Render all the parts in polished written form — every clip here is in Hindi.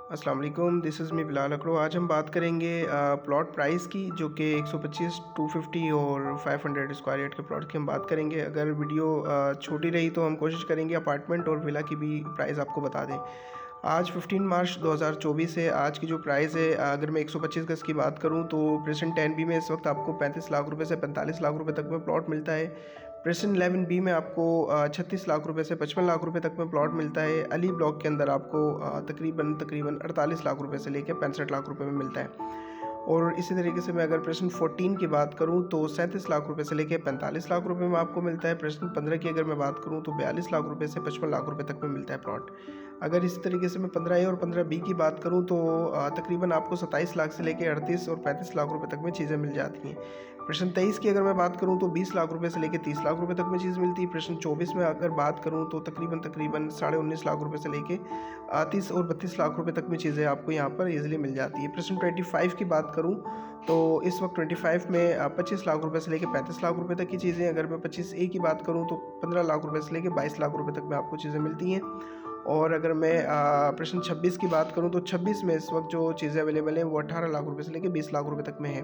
अस्सलाम वालेकुम, दिस इज़ मी बिलाल अकरो। आज हम बात करेंगे प्लॉट प्राइस की, जो कि 125, 250 और 500 स्क्वायर यार्ड के प्लॉट की हम बात करेंगे। अगर वीडियो छोटी रही तो हम कोशिश करेंगे अपार्टमेंट और विला की भी प्राइस आपको बता दें। आज 15 मार्च 2024 है। आज की जो प्राइस है, अगर मैं 125 गज़ की बात करूं तो प्रेजेंट 10 बी में इस वक्त आपको 35 लाख रुपए से 45 लाख रुपए तक में प्लॉट मिलता है। प्रेजेंट 11 बी में आपको 36 लाख रुपए से 55 लाख रुपए तक में प्लॉट मिलता है। अली ब्लॉक के अंदर आपको तकरीबन 48 लाख रुपए से लेकर 65 लाख रुपए में मिलता है। और इसी तरीके से मैं अगर प्रश्न 14 की बात करूं तो 37 लाख रुपए से लेकर 45 लाख रुपए में आपको मिलता है। प्रश्न 15 की अगर मैं बात करूं तो 42 लाख रुपए से 55 लाख रुपए तक में मिलता है प्लॉट। अगर इसी तरीके से मैं 15 ए और 15 बी की बात करूं तो तकरीबन आपको 27 लाख से लेकर 38 और 35 लाख रुपए तक में चीज़ें मिल जाती हैं। प्रश्न 23 की अगर मैं बात करूं तो 20 लाख रुपए से लेकर 30 लाख रुपए तक में चीज़ मिलती है। प्रश्न 24 में अगर बात करूं तो तकरीबन 19.5 लाख रुपए से लेकर 30 और 32 लाख रुपए तक में चीज़ें आपको यहां पर ईजिली मिल जाती है। प्रश्न 25 की बात करूं तो इस वक्त 25 में 25 लाख रुपए से लेकर 35 लाख रुपए तक की चीज़ें। अगर मैं 25 ए की बात करूं तो 15 लाख रुपए से लेकर 22 लाख रुपए तक में आपको चीज़ें मिलती हैं। और अगर मैं प्रश्न 26 की बात करूं तो 26 में इस वक्त जो चीज़ें अवेलेबल हैं वो 18 लाख रुपए से लेकर 20 लाख रुपए तक में है।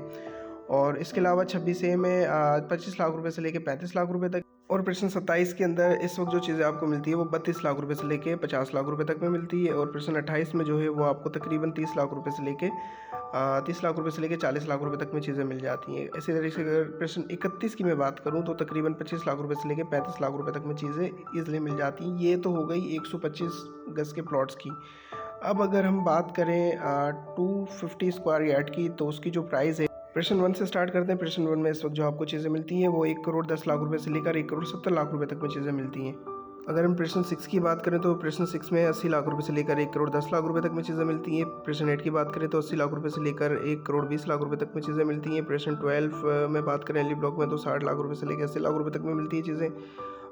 और इसके अलावा 26 ए में 25 लाख रुपए से लेकर 35 लाख रुपए तक। और प्रश्न 27 के अंदर इस वक्त जो चीज़ें आपको मिलती है वो 32 लाख रुपए से लेके 50 लाख रुपए तक में मिलती है। और प्रश्न 28 में जो है वो आपको तकरीबन 30 लाख रुपए से लेके 30 लाख रुपए से लेके 40 लाख रुपए तक में चीज़ें मिल जाती हैं। इसी तरीके से अगर प्रश्न 31 की मैं बात करूं तो तकरीबन 25 लाख रुपए से लेके 35 लाख रुपए तक में चीज़ें ईजिली मिल जाती हैं। ये तो हो गई 125 गज़ के प्लॉट्स की। अब अगर हम बात करें 250 स्क्वायर यार्ड की तो उसकी जो प्राइस है, प्रश्न 1 से स्टार्ट करते हैं। प्रश्न 1 में इस वक्त जो आपको चीज़ें मिलती हैं वो 1 करोड़ 10 लाख रुपए से लेकर 1 करोड़ 70 लाख रुपए तक में चीज़ें मिलती हैं। अगर हम प्रश्न 6 की बात करें तो प्रश्न 6 में 80 लाख रुपए से लेकर 1 करोड़ 10 लाख रुपए तक में चीज़ें मिलती हैं। प्रश्न 8 की बात करें तो 80 लाख रुपए से लेकर 1 करोड़ 20 लाख रुपए तक में चीज़ें मिलती हैं। प्रश्न 12 में बात करें अली ब्लॉक में तो 60 लाख रुपए से लेकर 80 लाख रुपए तक में मिलती है चीज़ें।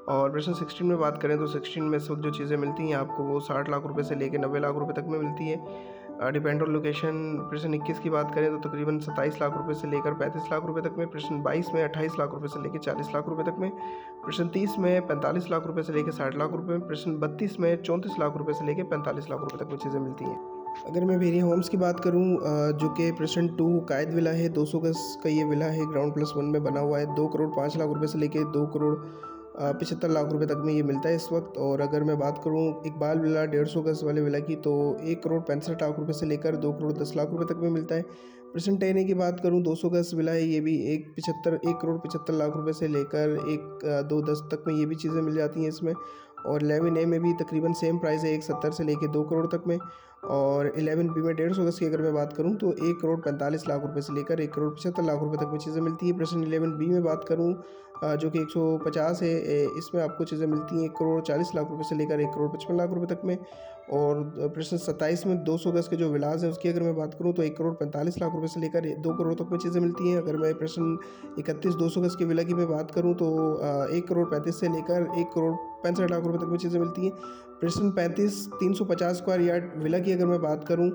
और प्रश्न 16 में बात करें तो 16 में इस वक्त जो चीज़ें मिलती हैं आपको वो 60 लाख रुपए से लेकर 90 लाख रुपए तक में मिलती है। Depend on location. प्रश्न 21 की बात करें तो तकरीबन 27 लाख रुपए से लेकर 35 लाख रुपए तक में। प्रश्न 22 में 28 लाख रुपए से लेकर 40 लाख रुपए तक में। प्रश्न 30 में 45 लाख रुपए से लेकर 60 लाख रुपए में। प्रश्न 32 में 34 लाख रुपए से लेकर 45 लाख रुपए तक में चीज़ें मिलती हैं। अगर मैं वेरिया होम्स की बात करूं, जो कि प्रश्न 2 कायद विला है, 200 गज़ का ये विला है, ग्राउंड प्लस 1 में बना हुआ है। 2 करोड़ 5 लाख रुपए से लेकर 2 करोड़ 75 लाख रुपए तक में ये मिलता है इस वक्त। और अगर मैं बात करूं इकबाल विला 150 गज़ वाले विला की तो 1 करोड़ 65 लाख रुपए से लेकर 2 करोड़ 10 लाख रुपए तक में मिलता है। प्रश्न 10 ए की बात करूं 200 गज़ विला है, ये भी 1 करोड़ 75 लाख रुपए से लेकर 1 2 10 तक में ये भी चीज़ें मिल जाती हैं इसमें। और 11 ए में भी तकरीबन सेम प्राइस है, 170 से लेकर 2 करोड़ तक में। और 11 बी में 150 गज़ की अगर मैं बात करूं तो 1 करोड़ 45 लाख रुपए से लेकर 1 करोड़ 75 लाख रुपए तक में चीज़ें मिलती है। प्रश्न 11 बी में बात करूं जो कि 150 है, इसमें आपको चीज़ें मिलती हैं 1 करोड़ 40 लाख रुपए से लेकर 1 करोड़ 55 लाख रुपए तक में। और प्रश्न 27 में 200 गज़ के जो विलास है उसकी अगर मैं बात करूं तो 1 करोड़ 45 लाख रुपए से लेकर 2 करोड़ तक में चीज़ें मिलती हैं। अगर मैं प्रश्न 31 200 गज़ के विला की मैं बात करूं तो 1 करोड़ 35 से लेकर 1 करोड़ 65 लाख रुपए तक में चीज़ें मिलती हैं। प्रश्न 35 350 स्क्वायर यार्ड विला की अगर मैं बात करूं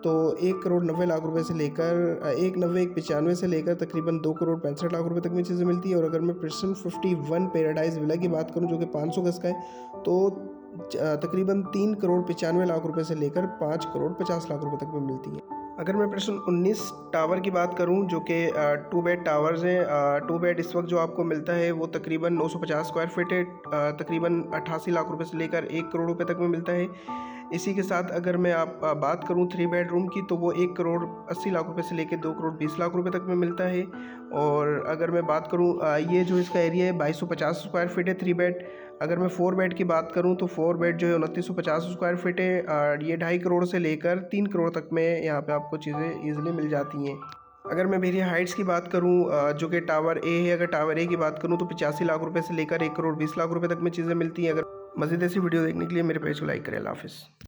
तो 1 करोड़ 90 लाख रुपए से लेकर 1 से लेकर तकरीबन 2 करोड़ 65 लाख रुपए तक में चीज़ें मिलती है। और अगर मैं प्रश्न 51 पैराडाइज विला की बात करूं जो कि 500 गज़ का है तो तकरीबन 3 करोड़ 95 लाख रुपए से लेकर 5 करोड़ 50 लाख रुपए तक में मिलती है। अगर मैं प्रश्न 19 टावर की बात करूं जो कि 2 बेड टावर्स हैं, 2 बेड इस वक्त जो आपको मिलता है वो तकरीबन 950 स्क्वायर फीट है, तकरीबन 88 लाख रुपए से लेकर 1 करोड़ रुपए तक में मिलता है। इसी के साथ अगर मैं बात करूं 3 बेडरूम की तो वो 1 करोड़ 80 लाख रुपए से लेकर 2 करोड़ 20 लाख रुपए तक में मिलता है। और अगर मैं बात करूं ये जो इसका एरिया है 2250 स्क्वायर फीट है 3 बेड। अगर मैं 4 बेड की बात करूं तो 4 बेड जो है 2950 स्क्वायर फीट है, ये 2.5 करोड़ से लेकर 3 करोड़ तक में यहाँ पे आपको चीज़ें ईजिली मिल जाती हैं। अगर मैं वेरिया हाइट्स की बात करूं जो कि टावर ए है, अगर टावर ए की बात करूं तो 85 लाख रुपए से लेकर 1 करोड़ 20 लाख रुपए तक में चीज़ें मिलती हैं। अगर मज़ीद ऐसी वीडियो देखने के लिए मेरे पेज को लाइक करें। अल्लाह हाफ़िज़।